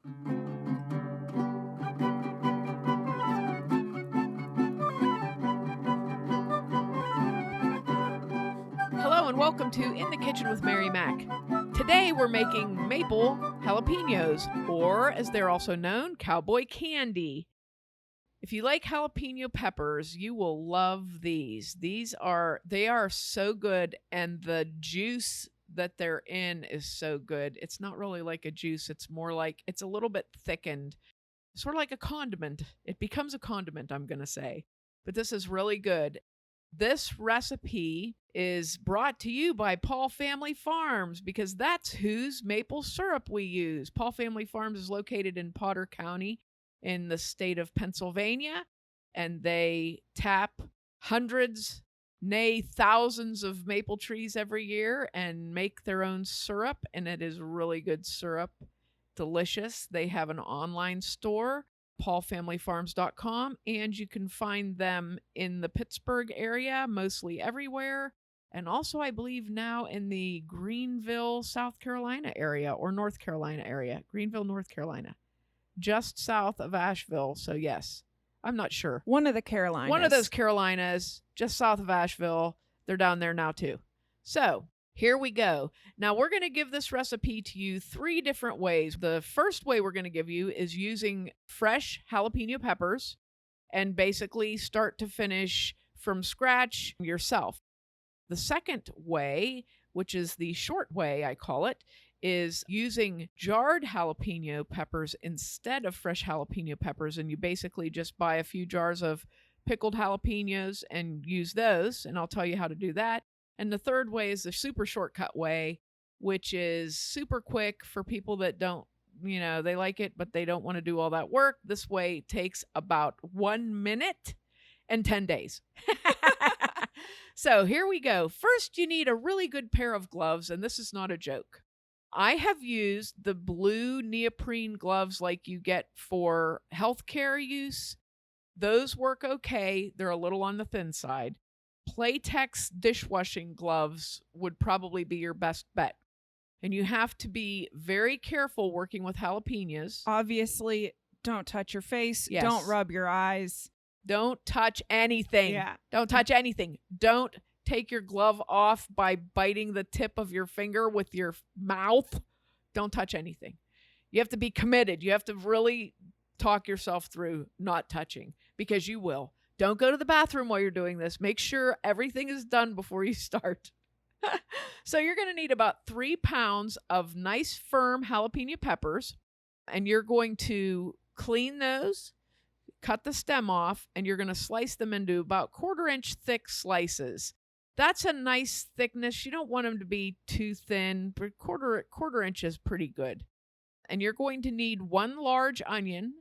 Hello and welcome to In the Kitchen with Mary Mac. Today we're making Maple Jalapeños, or as they're also known, Cowboy Candy. If you like jalapeno peppers, you will love these. They are so good, and the juice that they're in is so good. It's not really like a juice. It's more like it's a little bit thickened, sort of like a condiment. It becomes a condiment, I'm going to say. But this is really good. This recipe is brought to you by Paul Family Farms because that's whose maple syrup we use. Paul Family Farms is located in Potter County in the state of Pennsylvania, and they tap hundreds, nay thousands of maple trees every year and make their own syrup, and it is really good syrup. Delicious. They have an online store, paulfamilyfarms.com, and you can find them in the Pittsburgh area, mostly everywhere, and also I believe now in the Greenville, South Carolina area, or North Carolina area. Greenville, North Carolina, just south of Asheville. So yes, I'm not sure. One of the Carolinas. One of those Carolinas, just south of Asheville. They're down there now too. So here we go. Now we're going to give this recipe to you 3 different ways. The first way we're going to give you is using fresh jalapeno peppers and basically start to finish from scratch yourself. The second way, which is the short way, I call it, is using jarred jalapeno peppers instead of fresh jalapeno peppers. And you basically just buy a few jars of pickled jalapenos and use those. And I'll tell you how to do that. And the third way is the super shortcut way, which is super quick for people that don't, they like it, but they don't want to do all that work. This way takes about 1 minute and 10 days. So here we go. First, you need a really good pair of gloves, and this is not a joke. I have used the blue neoprene gloves like you get for healthcare use. Those work okay. They're a little on the thin side. Playtex dishwashing gloves would probably be your best bet. And you have to be very careful working with jalapenos. Obviously, don't touch your face. Yes. Don't rub your eyes. Don't touch anything. Yeah. Don't touch anything. Don't take your glove off by biting the tip of your finger with your mouth. Don't touch anything. You have to be committed. You have to really talk yourself through not touching, because you will. Don't go to the bathroom while you're doing this. Make sure everything is done before you start. So you're going to need about 3 pounds of nice firm jalapeno peppers, and you're going to clean those, cut the stem off, and you're going to slice them into about 1/4 inch thick slices. That's a nice thickness. You don't want them to be too thin, but quarter inch is pretty good. And you're going to need 1 large onion,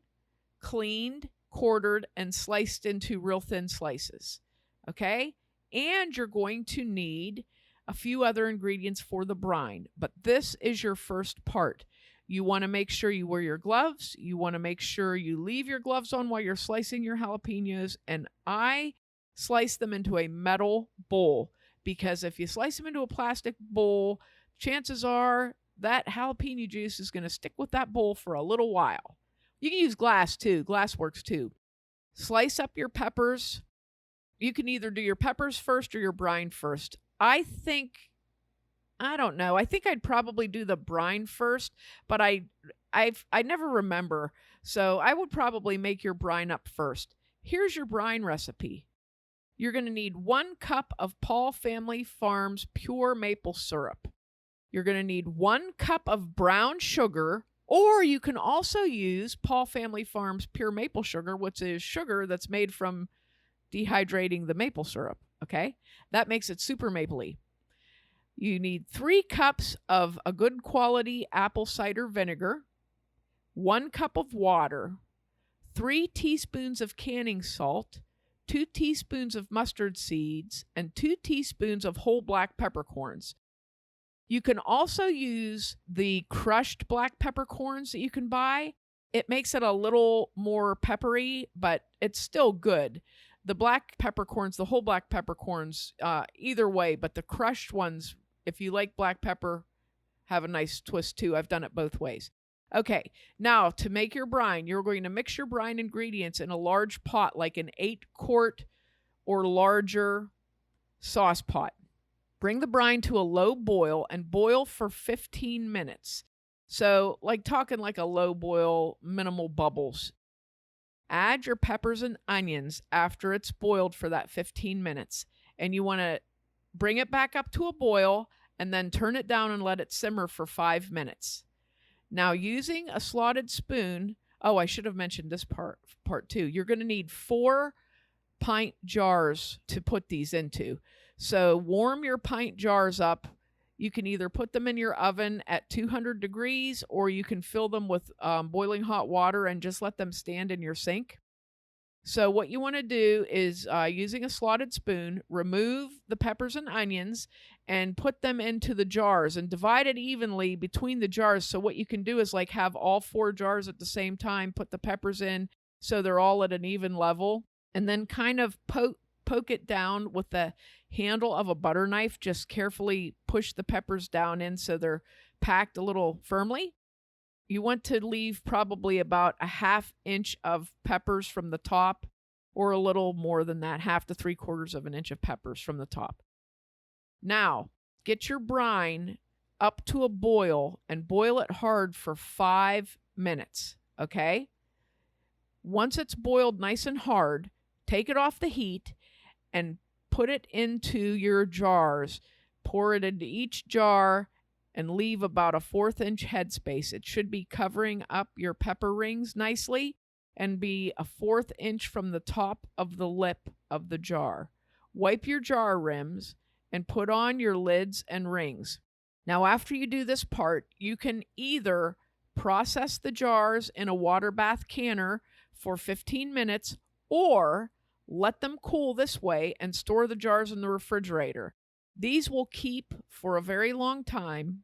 cleaned, quartered, and sliced into real thin slices. Okay? And you're going to need a few other ingredients for the brine, but this is your first part. You want to make sure you wear your gloves. You want to make sure you leave your gloves on while you're slicing your jalapenos. And I slice them into a metal bowl, because if you slice them into a plastic bowl, chances are that jalapeno juice is going to stick with that bowl for a little while. You can use glass too. Glass works too. Slice up your peppers. You can either do your peppers first or your brine first. I don't know. I think I'd probably do the brine first, but I never remember. So I would probably make your brine up first. Here's your brine recipe. You're going to need 1 cup of Paul Family Farms pure maple syrup. You're going to need 1 cup of brown sugar, or you can also use Paul Family Farms pure maple sugar, which is sugar that's made from dehydrating the maple syrup. Okay? That makes it super mapley. You need 3 cups of a good quality apple cider vinegar, 1 cup of water, 3 teaspoons of canning salt, 2 teaspoons of mustard seeds, and 2 teaspoons of whole black peppercorns. You can also use the crushed black peppercorns that you can buy. It makes it a little more peppery, but it's still good. The black peppercorns, the whole black peppercorns, either way, but the crushed ones, if you like black pepper, have a nice twist too. I've done it both ways. Okay, now to make your brine, you're going to mix your brine ingredients in a large pot, like an 8-quart or larger sauce pot. Bring the brine to a low boil and boil for 15 minutes. So, like talking like a low boil, minimal bubbles. Add your peppers and onions after it's boiled for that 15 minutes. And you want to bring it back up to a boil and then turn it down and let it simmer for 5 minutes. Now, using a slotted spoon, I should have mentioned this part too. You're going to need 4 pint jars to put these into. So warm your pint jars up. You can either put them in your oven at 200 degrees, or you can fill them with boiling hot water and just let them stand in your sink. So what you want to do is, using a slotted spoon, remove the peppers and onions and put them into the jars and divide it evenly between the jars. So what you can do is like have all 4 jars at the same time, put the peppers in so they're all at an even level, and then kind of poke it down with the handle of a butter knife. Just carefully push the peppers down in so they're packed a little firmly. You want to leave probably about a 1/2 inch of peppers from the top, or a little more than that, 1/2 to 3/4 of an inch of peppers from the top. Now, get your brine up to a boil and boil it hard for 5 minutes, okay? Once it's boiled nice and hard, take it off the heat and put it into your jars. Pour it into each jar and leave about a 1/4 inch headspace. It should be covering up your pepper rings nicely and be a 1/4 inch from the top of the lip of the jar. Wipe your jar rims and put on your lids and rings. Now, after you do this part, you can either process the jars in a water bath canner for 15 minutes, or let them cool this way and store the jars in the refrigerator. These will keep for a very long time,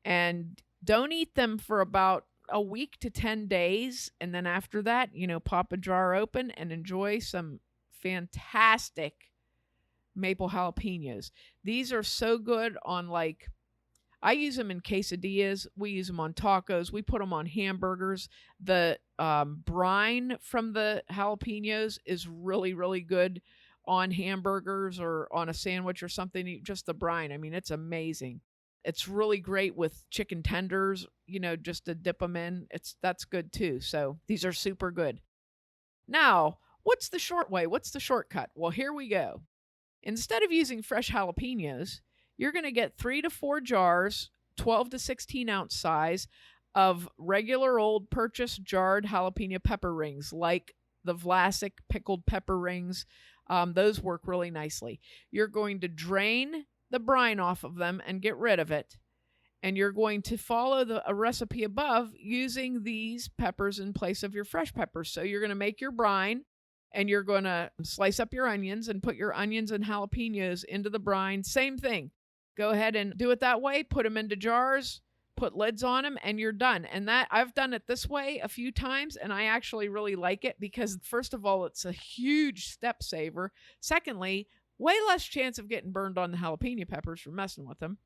and don't eat them for about a week to 10 days. And then after that, pop a jar open and enjoy some fantastic maple jalapenos. These are so good on, like, I use them in quesadillas. We use them on tacos. We put them on hamburgers. The brine from the jalapenos is really, really good on hamburgers or on a sandwich or something. Just the brine. I mean, it's amazing. It's really great with chicken tenders, just to dip them in. That's good too. So these are super good. Now, what's the short way? What's the shortcut? Well, here we go. Instead of using fresh jalapenos, you're going to get 3 to 4 jars, 12 to 16 ounce size, of regular old purchased jarred jalapeno pepper rings, like the Vlasic pickled pepper rings. Those work really nicely. You're going to drain the brine off of them and get rid of it. And you're going to follow a recipe above using these peppers in place of your fresh peppers. So you're going to make your brine, and you're going to slice up your onions and put your onions and jalapenos into the brine. Same thing. Go ahead and do it that way. Put them into jars, put lids on them, and you're done. And that, I've done it this way a few times, and I actually really like it because, first of all, it's a huge step saver. Secondly, way less chance of getting burned on the jalapeno peppers for messing with them.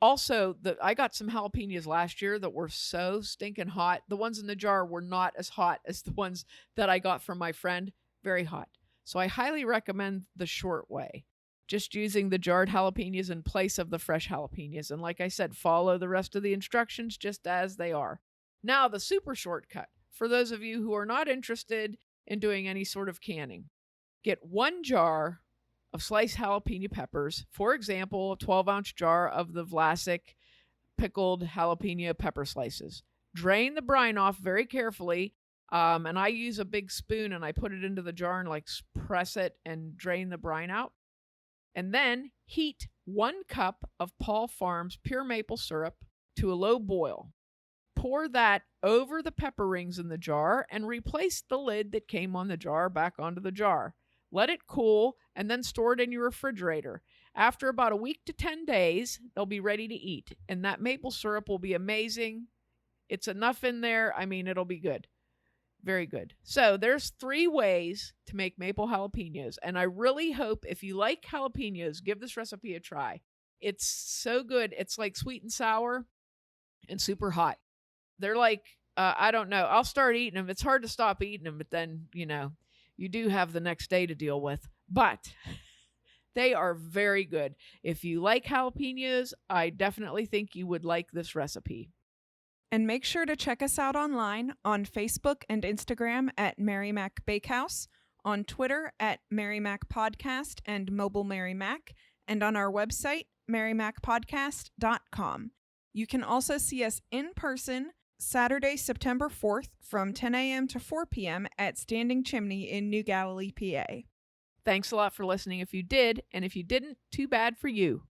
Also, I got some jalapenos last year that were so stinking hot. The ones in the jar were not as hot as the ones that I got from my friend. Very hot. So I highly recommend the short way. Just using the jarred jalapenos in place of the fresh jalapenos. And like I said, follow the rest of the instructions just as they are. Now, the super shortcut, for those of you who are not interested in doing any sort of canning. Get 1 jar of sliced jalapeno peppers. For example, a 12-ounce jar of the Vlasic pickled jalapeno pepper slices. Drain the brine off very carefully. And I use a big spoon and I put it into the jar and press it and drain the brine out. And then heat 1 cup of Paul Farms pure maple syrup to a low boil. Pour that over the pepper rings in the jar and replace the lid that came on the jar back onto the jar. Let it cool and then store it in your refrigerator. After about a week to 10 days, they'll be ready to eat. And that maple syrup will be amazing. It's enough in there. I mean, it'll be good. Very good. So there's 3 ways to make maple jalapenos. And I really hope if you like jalapenos, give this recipe a try. It's so good. It's like sweet and sour and super hot. They're like, I don't know. I'll start eating them. It's hard to stop eating them, but then, you do have the next day to deal with. But they are very good. If you like jalapenos, I definitely think you would like this recipe. And make sure to check us out online on Facebook and Instagram at Mary Mac Bakehouse, on Twitter at Mary Mac Podcast and Mobile Mary Mac, and on our website, marymacpodcast.com. You can also see us in person Saturday, September 4th from 10 a.m. to 4 p.m. at Standing Chimney in New Galilee, PA. Thanks a lot for listening if you did, and if you didn't, too bad for you.